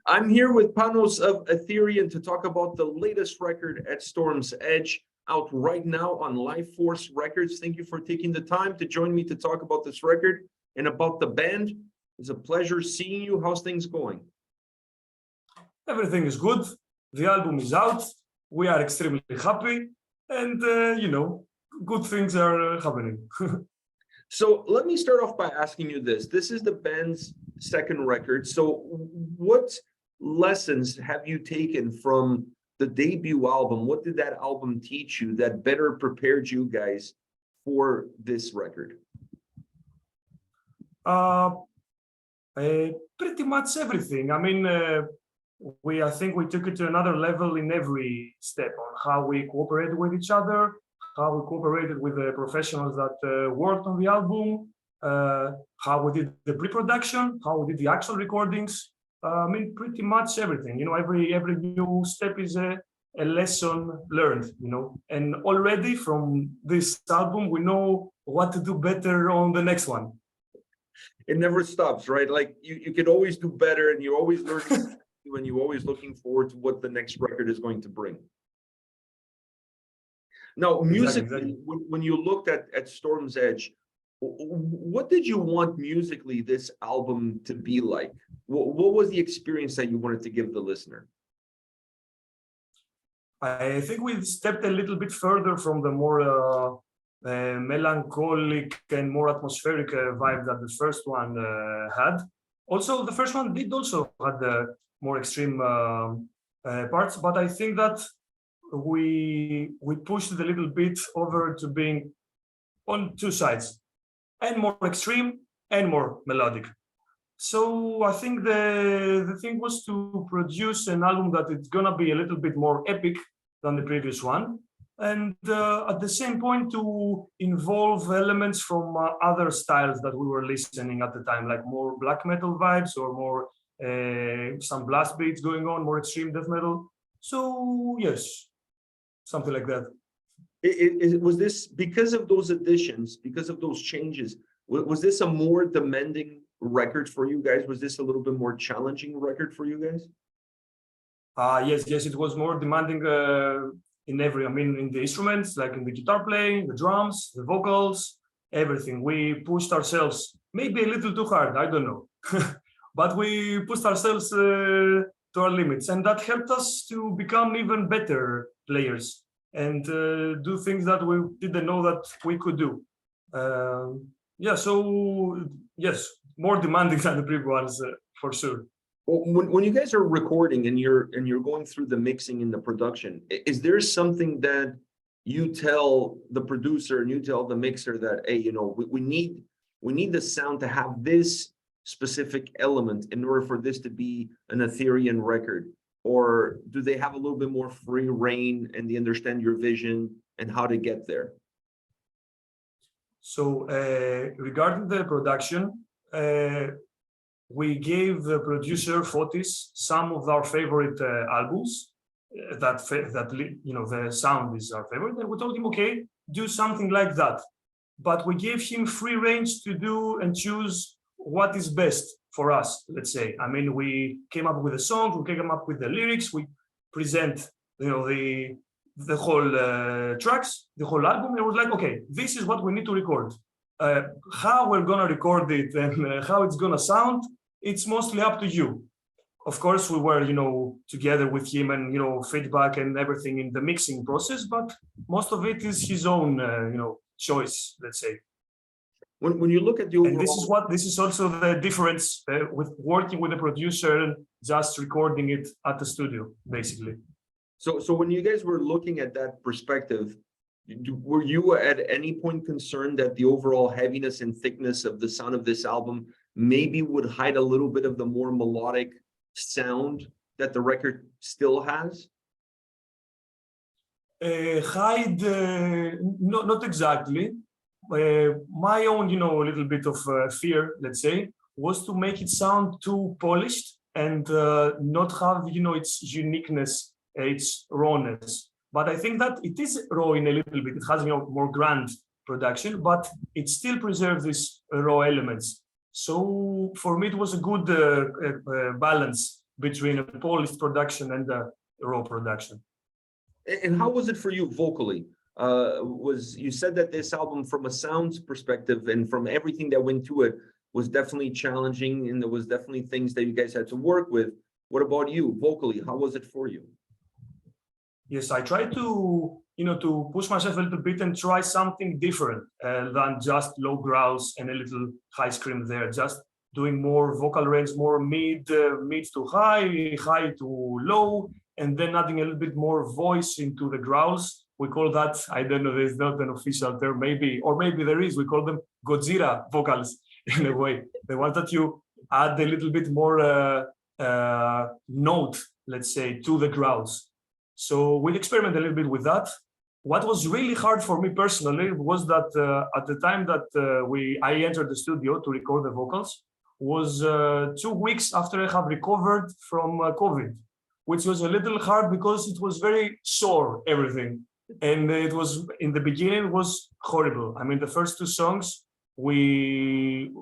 I'm here with Panos of Aetherian to talk about the latest record at Storm's Edge, out right now on Life Force Records. Thank you for taking the time to join me to talk about this record and about the band. It's a pleasure seeing you. How's things going? Everything is good. The album is out. We are extremely happy, and good things are happening. So let me start off by asking you this. This is the band's second record. So what lessons have you taken from the debut album? What did that album teach you that better prepared you guys for this record? Pretty much everything. I mean, I think we took it to another level in every step on how we cooperated with each other, how we cooperated with the professionals that worked on the album, how we did the pre-production, how we did the actual recordings. I mean, pretty much everything. You know, every new step is a lesson learned. You know, and already from this album, we know what to do better on the next one. It never stops, right? Like you can always do better, and you're always learning, and you're always looking forward to what the next record is going to bring. Now, musically, exactly. When you looked at Storm's Edge, what did you want musically this album to be like? What was the experience that you wanted to give the listener? I think we stepped a little bit further from the more melancholic and more atmospheric vibe that the first one had. Also, the first one did also had the more extreme parts, but I think that we pushed it a little bit over to being on two sides, and more extreme and more melodic. So I think the thing was to produce an album that it's gonna be a little bit more epic than the previous one, and at the same point to involve elements from other styles that we were listening at the time, like more black metal vibes or more some blast beats going on, more extreme death metal. So yes, something like that. Was this, because of those additions, because of those changes, was this a more demanding record for you guys? Was this a little bit more challenging record for you guys? Yes, it was more demanding in the instruments, like in the guitar playing, the drums, the vocals, everything. We pushed ourselves maybe a little too hard, I don't know. But we pushed ourselves to our limits, and that helped us to become even better players and do things that we didn't know that we could do. So yes, more demanding than the previous ones for sure. Well, when you guys are recording and you're going through the mixing and the production, is there something that you tell the producer and you tell the mixer that, hey, you know, we need the sound to have this specific element in order for this to be an Aetherian record? Or do they have a little bit more free reign and they understand your vision and how to get there? So regarding the production, we gave the producer Fotis some of our favorite albums that the sound is our favorite, and we told him, okay, do something like that. But we gave him free range to do and choose what is best for us, let's say. I mean, we came up with a song, we came up with the lyrics, we present, the whole tracks, the whole album. It was like, okay, this is what we need to record. How we're gonna record it and how it's gonna sound, it's mostly up to you. Of course, we were, together with him and, feedback and everything in the mixing process, but most of it is his own, choice, let's say. When you look at the overall... And this is also the difference with working with a producer and just recording it at the studio, basically. So when you guys were looking at that perspective, were you at any point concerned that the overall heaviness and thickness of the sound of this album maybe would hide a little bit of the more melodic sound that the record still has? Hide, not exactly. My own, a little bit of fear, let's say, was to make it sound too polished and not have, its uniqueness, its rawness. But I think that it is raw in a little bit. It has, more grand production, but it still preserves these raw elements. So for me, it was a good balance between a polished production and the raw production. And how was it for you vocally? You said that this album, from a sounds perspective and from everything that went to it, was definitely challenging, and there was definitely things that you guys had to work with. What about you vocally? How was it for you? Yes, I tried to, to push myself a little bit and try something different than just low growls and a little high scream there. Just doing more vocal range, more mid to high, high to low, and then adding a little bit more voice into the growls. We call that, I don't know, there's not an official term, maybe there is, we call them Godzilla vocals in a way. The ones that you add a little bit more note, let's say, to the growls. So we experiment a little bit with that. What was really hard for me personally was that at the time that I entered the studio to record the vocals was 2 weeks after I have recovered from COVID, which was a little hard because it was very sore, everything. And it was, in the beginning, was horrible. I mean, the first 2 songs, we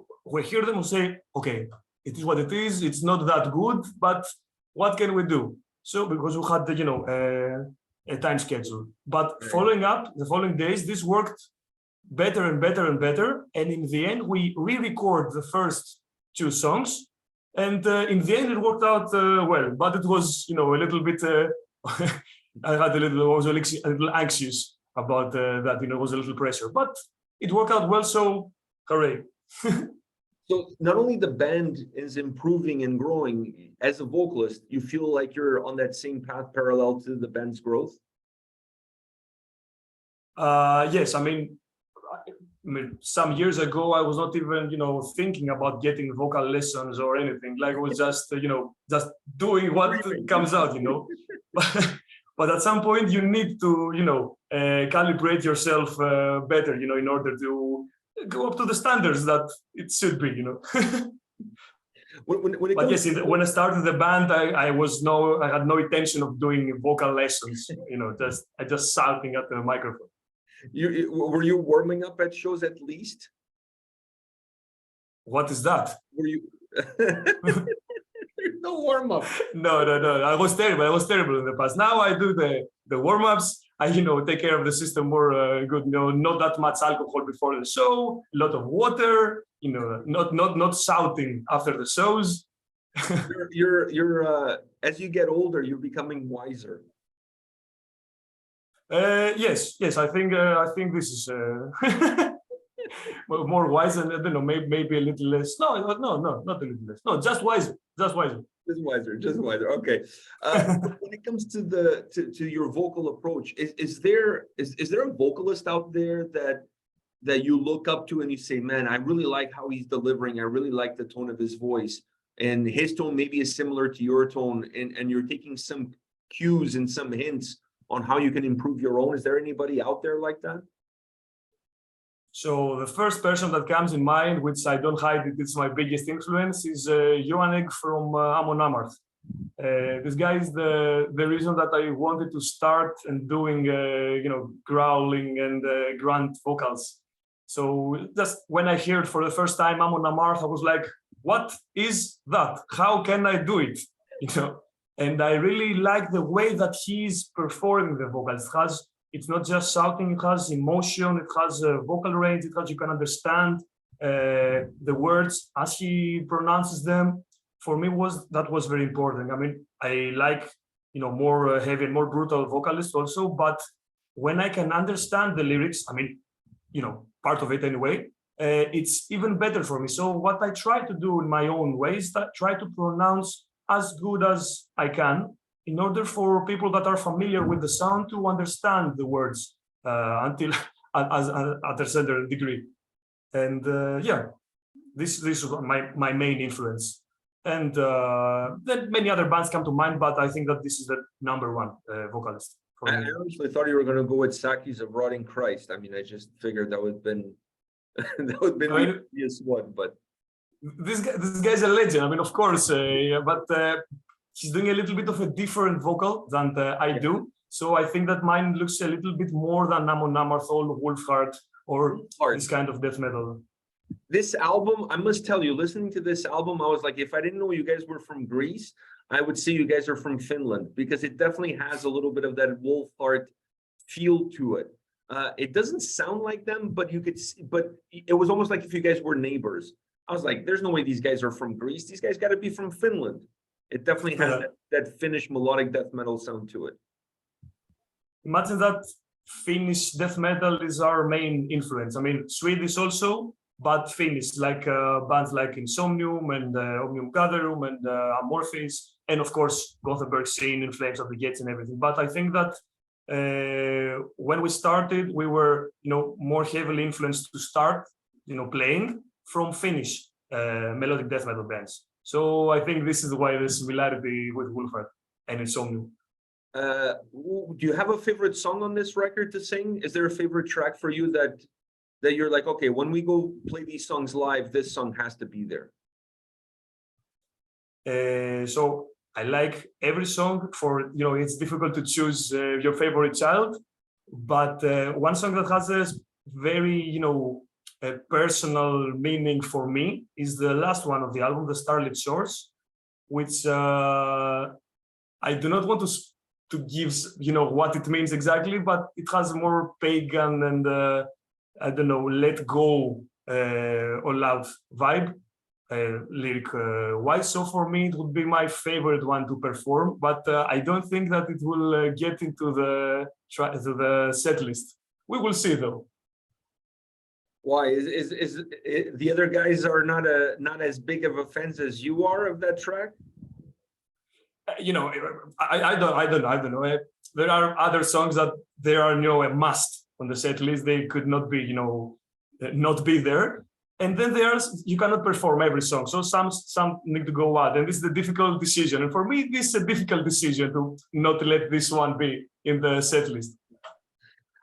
hear them and say, okay, it is what it is. It's not that good, but what can we do? So because we had, a time schedule. But following up, the following days, this worked better and better and better. And in the end, we re-record the first 2 songs. And in the end, it worked out well. But it was, a little bit, I was a little anxious about that, it was a little pressure. But it worked out well, so hooray. So not only the band is improving and growing, as a vocalist, you feel like you're on that same path parallel to the band's growth? Yes, I mean, some years ago, I was not even, thinking about getting vocal lessons or anything. Like, it was just, just doing what comes out, But at some point, you need to, calibrate yourself better, in order to go up to the standards that it should be, But yes, when I started the band, I had no intention of doing vocal lessons, just shouting at the microphone. Were you warming up at shows at least? What is that? Were you? No warm up. No. I was terrible in the past. Now I do the warm ups. I take care of the system more good. Not that much alcohol before the show. A lot of water. Not shouting after the shows. You're as you get older, you're becoming wiser. Yes. I think this is more wise, and I don't know, maybe a little less. No, not a little less. No, just wiser. Just wiser. Okay. When it comes to your vocal approach, is there a vocalist out there that you look up to and you say, man, I really like how he's delivering. I really like the tone of his voice, and his tone maybe is similar to your tone, and you're taking some cues and some hints on how you can improve your own. Is there anybody out there like that? So the first person that comes in mind, which I don't hide, it's my biggest influence, is Johan from Amon Amarth. This guy is the reason that I wanted to start and doing, growling and grunt vocals. So just when I heard for the first time Amon Amarth, I was like, what is that? How can I do it? And I really like the way that he's performing the vocals. It's not just shouting, it has emotion, it has vocal range, you can understand the words as he pronounces them. For me, that was very important. I mean, I like, more heavy and more brutal vocalists also, but when I can understand the lyrics, I mean, part of it anyway, it's even better for me. So what I try to do in my own way is that try to pronounce as good as I can, in order for people that are familiar with the sound to understand the words until at a certain degree. And this is my main influence. And then many other bands come to mind, but I think that this is the #1 vocalist. I honestly thought you were going to go with Saki's of Rotting Christ. I mean, I just figured that would have been the obvious one, but this guy's a legend. I mean, of course, but he's doing a little bit of a different vocal than I do. So I think that mine looks a little bit more than Amon Amarth or Wolfheart or this kind of death metal. This album, I must tell you, listening to this album, I was like, if I didn't know you guys were from Greece, I would say you guys are from Finland because it definitely has a little bit of that Wolfheart feel to it. It doesn't sound like them, but you could see, but it was almost like if you guys were neighbors. I was like, there's no way these guys are from Greece. These guys got to be from Finland. It definitely has that Finnish melodic death metal sound to it. Imagine that Finnish death metal is our main influence. I mean, Swedish also, but Finnish, like bands like Insomnium and Omnium Gatherum and Amorphis, and of course, Gothenburg scene, In Flames of the Gates and everything. But I think that when we started, we were, more heavily influenced to start, playing from Finnish melodic death metal bands. So I think this is why the similarity with Wolfheart and Insomnium. Do you have a favorite song on this record to sing? Is there a favorite track for you that you're like, okay, when we go play these songs live, this song has to be there? So I like every song. For it's difficult to choose your favorite child, but one song that has a very a personal meaning for me is the last one of the album, The Starlit Shores, which I do not want to give what it means exactly, but it has more pagan and I don't know, let go all out vibe lyric wise. So for me it would be my favorite one to perform, but I don't think that it will get into the set list. We will see though. Why is the other guys are not as big of a fans as you are of that track? I don't know. There are other songs that they are a must on the set list. They could not be not be there. And then you cannot perform every song. So some need to go out, and this is a difficult decision. And for me, this is a difficult decision to not let this one be in the set list.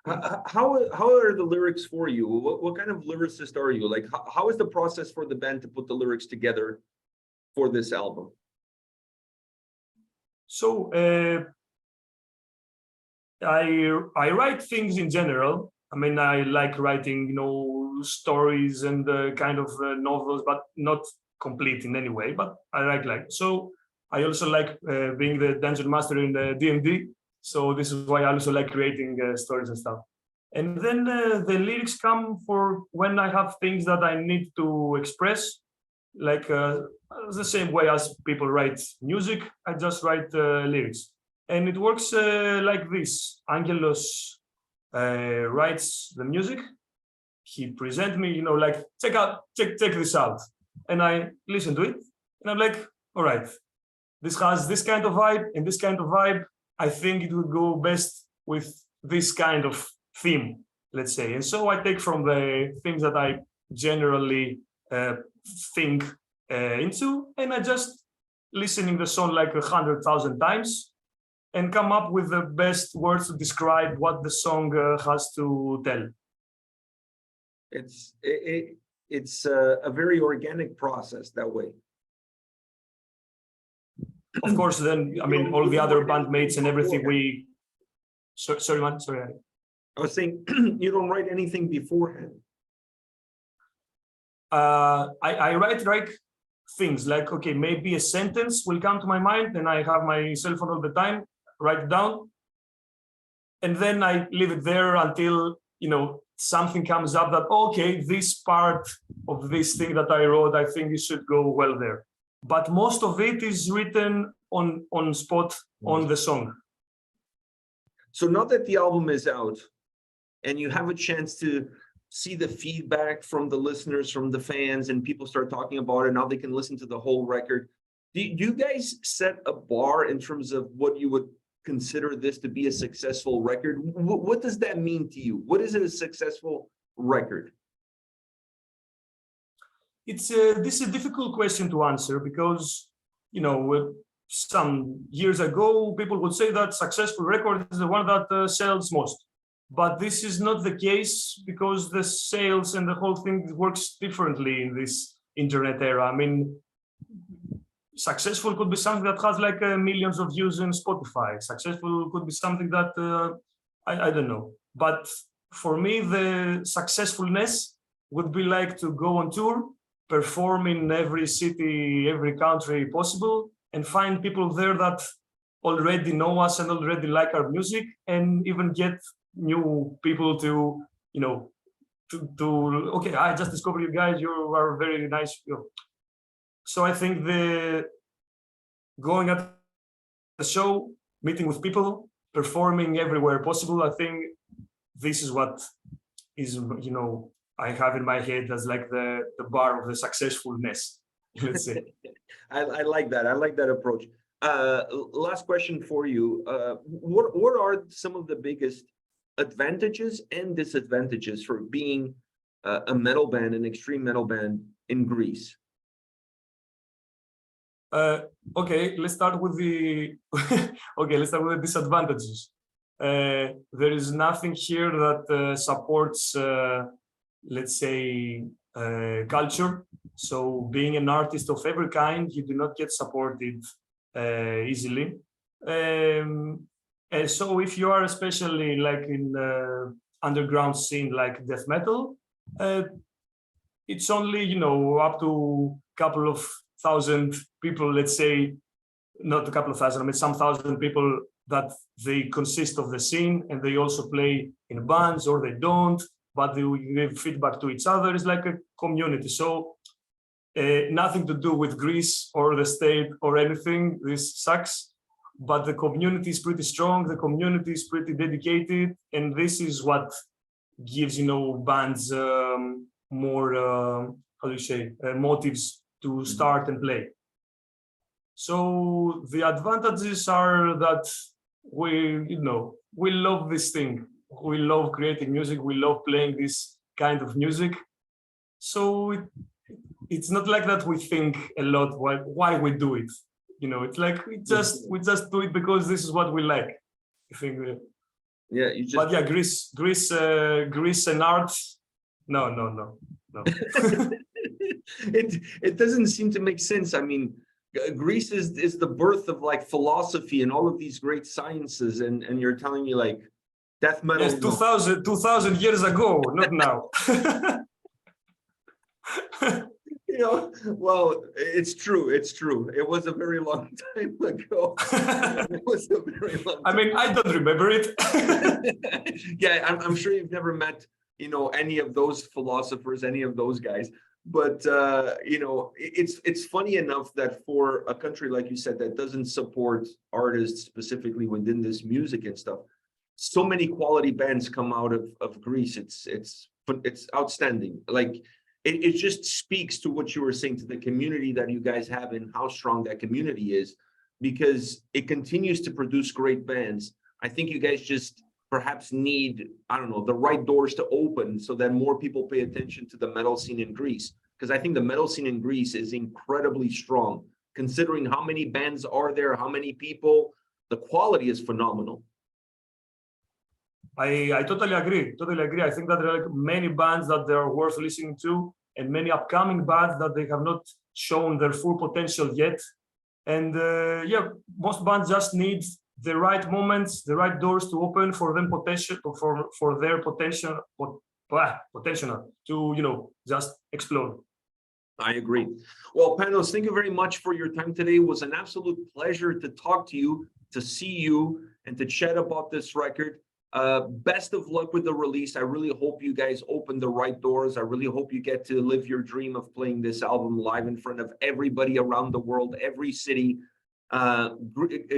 How are the lyrics for you? What kind of lyricist are you? Like, how is the process for the band to put the lyrics together for this album? So I write things in general. I mean, I like writing, stories and kind of novels, but not complete in any way. But I like. So I also like being the dungeon master in the D&D. So this is why I also like creating stories and stuff. And then the lyrics come for when I have things that I need to express, like the same way as people write music, I just write lyrics. And it works like this. Angelos writes the music. He presents me, like, check this out. And I listen to it. And I'm like, all right, this has this kind of vibe and this kind of vibe. I think it would go best with this kind of theme, let's say. And so I take from the things that I generally think into, and I just listening the song like 100,000 times and come up with the best words to describe what the song has to tell. It's a very organic process that way. Of course, then, I mean, all the other bandmates and everything sorry, man, sorry. I was saying, you don't write anything beforehand. I write like things like, okay, maybe a sentence will come to my mind, and I have my cell phone all the time, write it down. And then I leave it there until, something comes up that, okay, this part of this thing that I wrote, I think it should go well there. But most of it is written on spot on the song. So now that the album is out and you have a chance to see the feedback from the listeners, from the fans, and people start talking about it, now they can listen to the whole record. Do you guys set a bar in terms of what you would consider this to be a successful record? What does that mean to you? What is a successful record? This is a difficult question to answer because, some years ago, people would say that successful record is the one that sells most. But this is not the case because the sales and the whole thing works differently in this internet era. I mean, successful could be something that has like millions of views in Spotify. Successful could be something that, I don't know. But for me, the successfulness would be like to go on tour, perform in every city, every country possible, and find people there that already know us and already like our music, and even get new people to, you know, to okay, I just discovered you guys, you are very nice. You know. So I think the going at the show, meeting with people, performing everywhere possible, I think this is what is, you know, I have in my head as like the bar of the successfulness, let's say. I like that. I like that approach. Last question for you. What are some of the biggest advantages and disadvantages for being a metal band, an extreme metal band in Greece? Okay, let's start with the let's start with the disadvantages. There is nothing here that supports, let's say, culture. So being an artist of every kind, you do not get supported easily. And so if you are especially like in underground scene like death metal, it's only, you know, up to a couple of thousand people, let's say, not a couple of thousand, I mean some thousand people that they consist of the scene, and they also play in bands or they don't, but they give feedback to each other. It's like a community. So nothing to do with Greece or the state or anything. This sucks, but the community is pretty strong. The community is pretty dedicated, and this is what gives, you know, bands more, how do you say, motives to start and play. So the advantages are that we, you know, we love this thing. We love creating music. We love playing this kind of music. So it's not like that we think a lot why we do it. You know, it's like we just do it because this is what we like. I think. Yeah, you just. But yeah, Greece and art. No. It doesn't seem to make sense. I mean, Greece is the birth of like philosophy and all of these great sciences, and you're telling me like death metal. Yes, 2000 years ago, not now. You know, well, it's true. It's true. It was a very long time ago. It was a very long time. I mean, I don't remember it. Yeah, I'm sure you've never met, you know, any of those philosophers, any of those guys. But you know, it's funny enough that for a country like you said that doesn't support artists specifically within this music and stuff, so many quality bands come out of Greece. It's outstanding. Like it just speaks to what you were saying, to the community that you guys have and how strong that community is, because it continues to produce great bands. I think you guys just perhaps need, I don't know, the right doors to open so that more people pay attention to the metal scene in Greece. Because I think the metal scene in Greece is incredibly strong, considering how many bands are there, how many people, the quality is phenomenal. I totally agree. I think that there are many bands that they are worth listening to, and many upcoming bands that they have not shown their full potential yet. And yeah, most bands just need the right moments, the right doors to open for them for their potential to, you know, just explode. I agree. Well, Panos, thank you very much for your time today. It was an absolute pleasure to talk to you, to see you, and to chat about this record. Best of luck with the release. I really hope you guys open the right doors. I really hope you get to live your dream of playing this album live in front of everybody around the world, every city.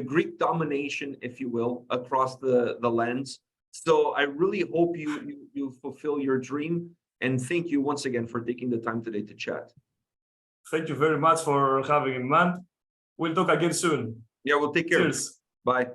Greek domination, if you will, across the lands. So I really hope you fulfill your dream, and thank you once again for taking the time today to chat. Thank you very much for having me, man. We'll talk again soon. Yeah, we'll take care. Cheers. Bye.